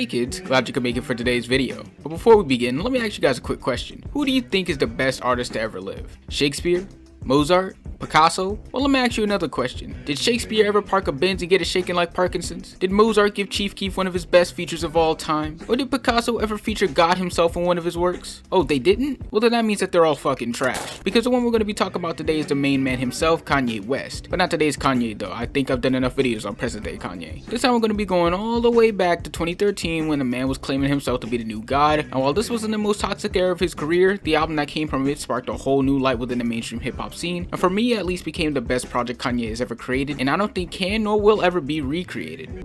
Hey kids, glad you could make it for today's video. But before we begin, let me ask you guys a quick question. Who do you think is the best artist to ever live? Shakespeare? Mozart? Picasso? Well, let me ask you another question. Did Shakespeare ever park a Benz and get it shaken like Parkinson's? Did Mozart give Chief Keef one of his best features of all time? Or did Picasso ever feature God himself in one of his works? Oh, they didn't? Well, then that means that they're all fucking trash. Because the one we're going to be talking about today is the main man himself, Kanye West. But not today's Kanye though. I think I've done enough videos on present day Kanye. This time we're going to be going all the way back to 2013 when the man was claiming himself to be the new God. And while this was in the most toxic era of his career, the album that came from it sparked a whole new light within the mainstream hip hop scene. And for me at least became the best project Kanye has ever created, and I don't think can nor will ever be recreated.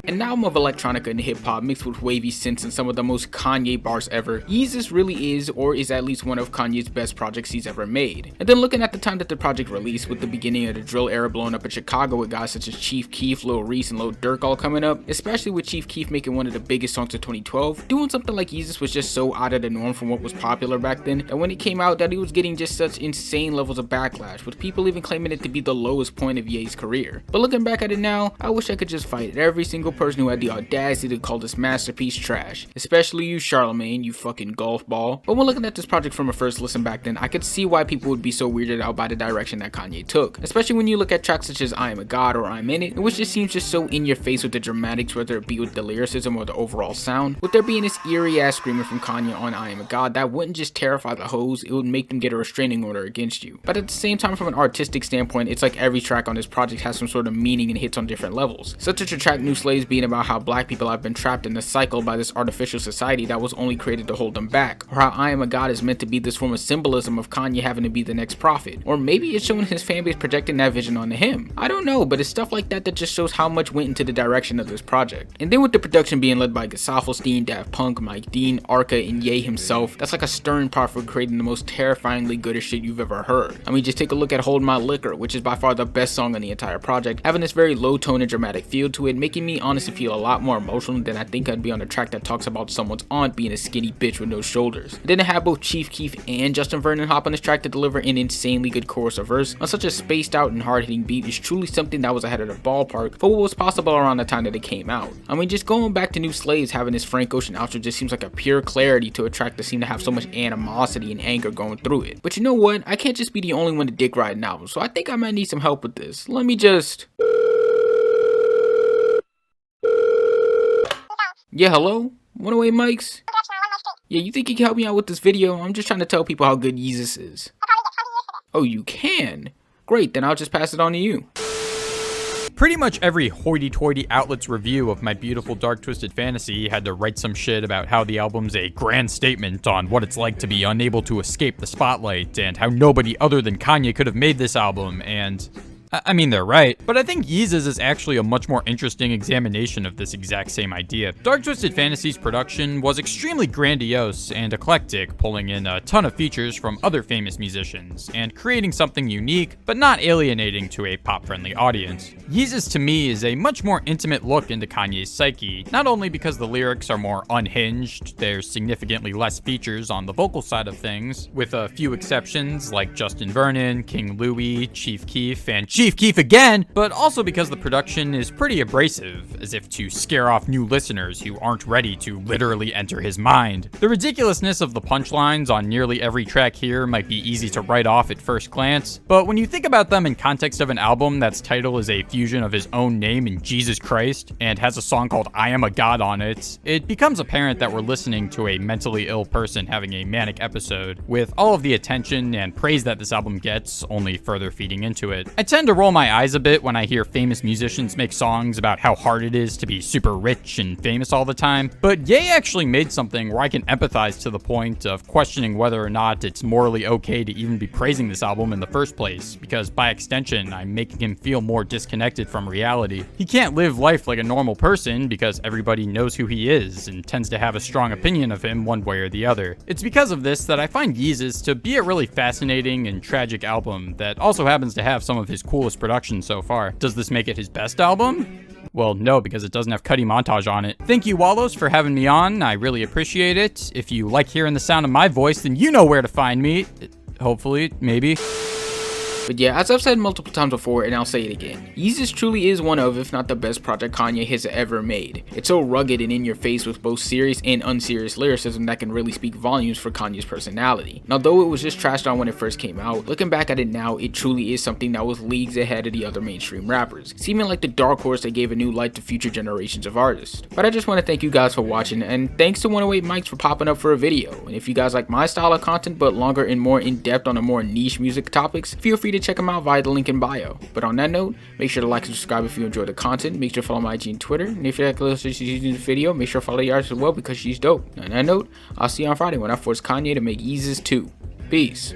An album of electronica and hip hop mixed with wavy synths and some of the most Kanye bars ever, Yeezus really is, or is at least one of Kanye's best projects he's ever made. And then looking at the time that the project released, with the beginning of the drill era blowing up in Chicago with guys such as Chief Keef, Lil Reese, and Lil Durk all coming up, especially with Chief Keef making one of the biggest songs of 2012, doing something like Yeezus was just so out of the norm from what was popular back then that when it came out that he was getting just such insane levels of backlash, with people even claiming it to be the lowest point of Ye's career. But looking back at it now, I wish I could just fight every single person who had the audacity to call this masterpiece trash, especially you Charlemagne, you fucking golf ball. But when looking at this project from a first listen back then, I could see why people would be so weirded out by the direction that Kanye took, especially when you look at tracks such as I Am a God or I'm In It, which just seems just so in your face with the dramatics, whether it be with the lyricism or the overall sound, with there being this eerie ass screaming from Kanye on I Am a God that wouldn't just terrify the hoes, it would make them get a restraining order against you. But at the same time, from an artistic standpoint, it's like every track on this project has some sort of meaning and hits on different levels, such as the track New Slaves being about how black people have been trapped in the cycle by this artificial society that was only created to hold them back, or how I Am a God is meant to be this form of symbolism of Kanye having to be the next prophet, or maybe it's showing his fanbase projecting that vision onto him. I don't know, but it's stuff like that that just shows how much went into the direction of this project. And then with the production being led by Gasaffelstein, Daft Punk, Mike Dean, Arca, and Ye himself, that's like a stern part for creating the most terrifyingly good shit you've ever heard. I mean, just take a look at Hold My Liquor, which is by far the best song on the entire project, having this very low tone and dramatic feel to it, making me honestly feel a lot more emotional than I think I'd be on a track that talks about someone's aunt being a skinny bitch with no shoulders. And then to have both Chief Keef and Justin Vernon hop on this track to deliver an insanely good chorus or verse on such a spaced out and hard hitting beat is truly something that was ahead of the ballpark for what was possible around the time that it came out. I mean, just going back to New Slaves, having this Frank Ocean outro just seems like a pure clarity to a track that seemed to have so much animosity and anger going through it. But you know what? I can't just be the only one to dick ride an album, so I think I might need some help with this. Let me just... Yeah, hello? 108 mics? Yeah, you think you can help me out with this video? I'm just trying to tell people how good Yeezus is. Oh, you can? Great, then I'll just pass it on to you. Pretty much every hoity-toity outlet's review of My Beautiful Dark Twisted Fantasy had to write some shit about how the album's a grand statement on what it's like to be unable to escape the spotlight, and how nobody other than Kanye could have made this album, and... I mean, they're right, but I think Yeezus is actually a much more interesting examination of this exact same idea. Dark Twisted Fantasy's production was extremely grandiose and eclectic, pulling in a ton of features from other famous musicians, and creating something unique, but not alienating to a pop-friendly audience. Yeezus to me is a much more intimate look into Kanye's psyche, not only because the lyrics are more unhinged, there's significantly less features on the vocal side of things, with a few exceptions like Justin Vernon, King Louie, Chief Keef, and Chief Keef again, but also because the production is pretty abrasive, as if to scare off new listeners who aren't ready to literally enter his mind. The ridiculousness of the punchlines on nearly every track here might be easy to write off at first glance, but when you think about them in context of an album that's title is a fusion of his own name and Jesus Christ, and has a song called I Am a God on it, it becomes apparent that we're listening to a mentally ill person having a manic episode, with all of the attention and praise that this album gets only further feeding into it. I tend to roll my eyes a bit when I hear famous musicians make songs about how hard it is to be super rich and famous all the time, but Ye actually made something where I can empathize to the point of questioning whether or not it's morally okay to even be praising this album in the first place, because by extension, I'm making him feel more disconnected from reality. He can't live life like a normal person because everybody knows who he is and tends to have a strong opinion of him one way or the other. It's because of this that I find Yeezus to be a really fascinating and tragic album that also happens to have some of his coolest production so far. Does this make it his best album? Well, no, because it doesn't have Cuddy Montage on it. Thank you, Wallows, for having me on. I really appreciate it. If you like hearing the sound of my voice, then you know where to find me. Hopefully, maybe. But yeah, as I've said multiple times before, and I'll say it again, Yeezus truly is one of, if not the best project Kanye has ever made. It's so rugged and in your face with both serious and unserious lyricism that can really speak volumes for Kanye's personality. And although it was just trashed on when it first came out, looking back at it now, it truly is something that was leagues ahead of the other mainstream rappers, seeming like the dark horse that gave a new light to future generations of artists. But I just want to thank you guys for watching, and thanks to 108 Mics for popping up for a video. And if you guys like my style of content but longer and more in-depth on a more niche music topics, feel free to check them out via the link in bio. But on that note, make sure to like and subscribe if you enjoy the content, make sure to follow my IG and Twitter, and if you like to listen to this video, make sure to follow the artist as well because she's dope. On that note, I'll see you on Friday when I force Kanye to make Yeezus 2. Peace.